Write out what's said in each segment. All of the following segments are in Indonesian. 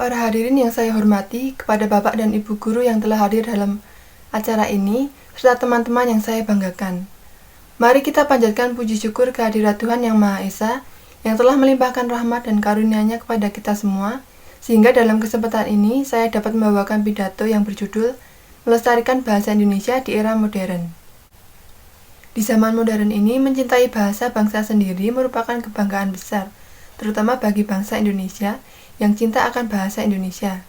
Para hadirin yang saya hormati, kepada Bapak dan Ibu Guru yang telah hadir dalam acara ini, serta teman-teman yang saya banggakan. Mari kita panjatkan puji syukur kehadirat Tuhan Yang Maha Esa, yang telah melimpahkan rahmat dan karunia-Nya kepada kita semua, sehingga dalam kesempatan ini saya dapat membawakan pidato yang berjudul Melestarikan Bahasa Indonesia di Era Modern. Di zaman modern ini, mencintai bahasa bangsa sendiri merupakan kebanggaan besar, terutama bagi bangsa Indonesia yang cinta akan bahasa Indonesia.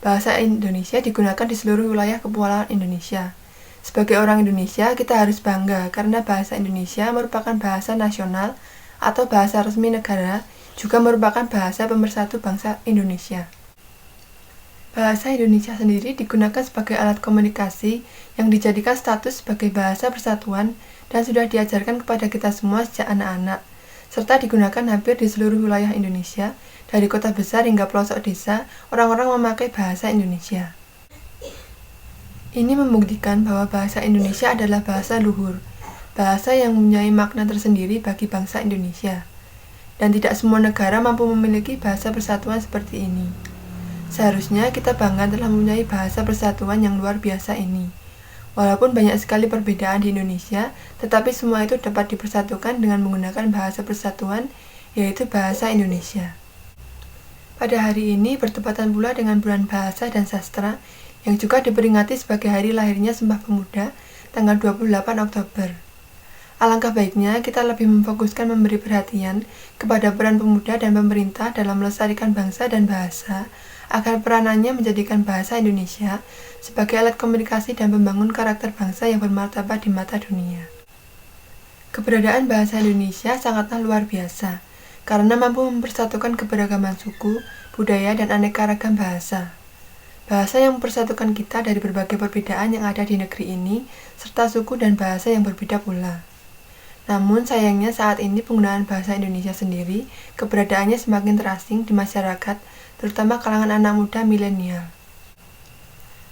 Bahasa Indonesia digunakan di seluruh wilayah kepulauan Indonesia. Sebagai orang Indonesia, kita harus bangga karena bahasa Indonesia merupakan bahasa nasional atau bahasa resmi negara, juga merupakan bahasa pemersatu bangsa Indonesia. Bahasa Indonesia sendiri digunakan sebagai alat komunikasi yang dijadikan status sebagai bahasa persatuan dan sudah diajarkan kepada kita semua sejak anak-anak, serta digunakan hampir di seluruh wilayah Indonesia, dari kota besar hingga pelosok desa, orang-orang memakai bahasa Indonesia. Ini membuktikan bahwa bahasa Indonesia adalah bahasa luhur, bahasa yang mempunyai makna tersendiri bagi bangsa Indonesia. Dan tidak semua negara mampu memiliki bahasa persatuan seperti ini. Seharusnya kita bangga telah mempunyai bahasa persatuan yang luar biasa ini. Walaupun banyak sekali perbedaan di Indonesia, tetapi semua itu dapat dipersatukan dengan menggunakan bahasa persatuan, yaitu bahasa Indonesia. Pada hari ini bertepatan pula dengan bulan bahasa dan sastra yang juga diperingati sebagai hari lahirnya Sumpah Pemuda tanggal 28 Oktober. Alangkah baiknya kita lebih memfokuskan memberi perhatian kepada peran pemuda dan pemerintah dalam melestarikan bangsa dan bahasa agar peranannya menjadikan bahasa Indonesia sebagai alat komunikasi dan membangun karakter bangsa yang bermartabat di mata dunia. Keberadaan bahasa Indonesia sangatlah luar biasa, karena mampu mempersatukan keberagaman suku, budaya, dan aneka ragam bahasa. Bahasa yang mempersatukan kita dari berbagai perbedaan yang ada di negeri ini, serta suku dan bahasa yang berbeda pula. Namun sayangnya saat ini penggunaan bahasa Indonesia sendiri, keberadaannya semakin terasing di masyarakat, terutama kalangan anak muda milenial.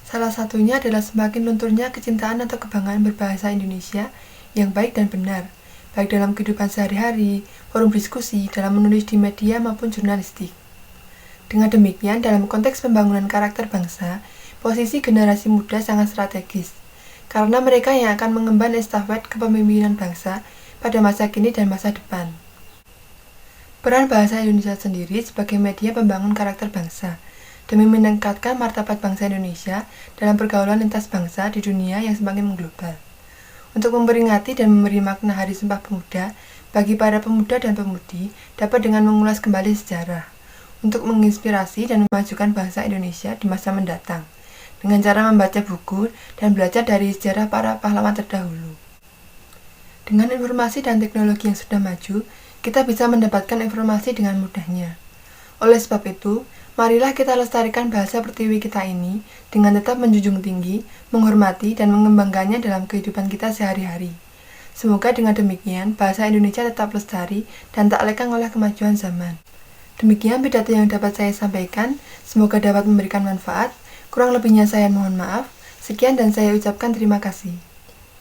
Salah satunya adalah semakin lunturnya kecintaan atau kebanggaan berbahasa Indonesia yang baik dan benar, baik dalam kehidupan sehari-hari, forum diskusi, dalam menulis di media maupun jurnalistik. Dengan demikian, dalam konteks pembangunan karakter bangsa, posisi generasi muda sangat strategis, karena mereka yang akan mengemban estafet kepemimpinan bangsa pada masa kini dan masa depan. Peran bahasa Indonesia sendiri sebagai media pembangun karakter bangsa, demi meningkatkan martabat bangsa Indonesia dalam pergaulan lintas bangsa di dunia yang semakin mengglobal. Untuk memperingati dan memberi makna Hari Sumpah Pemuda bagi para pemuda dan pemudi dapat dengan mengulas kembali sejarah, untuk menginspirasi dan memajukan bangsa Indonesia di masa mendatang, dengan cara membaca buku dan belajar dari sejarah para pahlawan terdahulu. Dengan informasi dan teknologi yang sudah maju, kita bisa mendapatkan informasi dengan mudahnya. Oleh sebab itu, marilah kita lestarikan bahasa pertiwi kita ini dengan tetap menjunjung tinggi, menghormati, dan mengembangkannya dalam kehidupan kita sehari-hari. Semoga dengan demikian, bahasa Indonesia tetap lestari dan tak lekang oleh kemajuan zaman. Demikian pidato yang dapat saya sampaikan, semoga dapat memberikan manfaat. Kurang lebihnya saya mohon maaf. Sekian dan saya ucapkan terima kasih.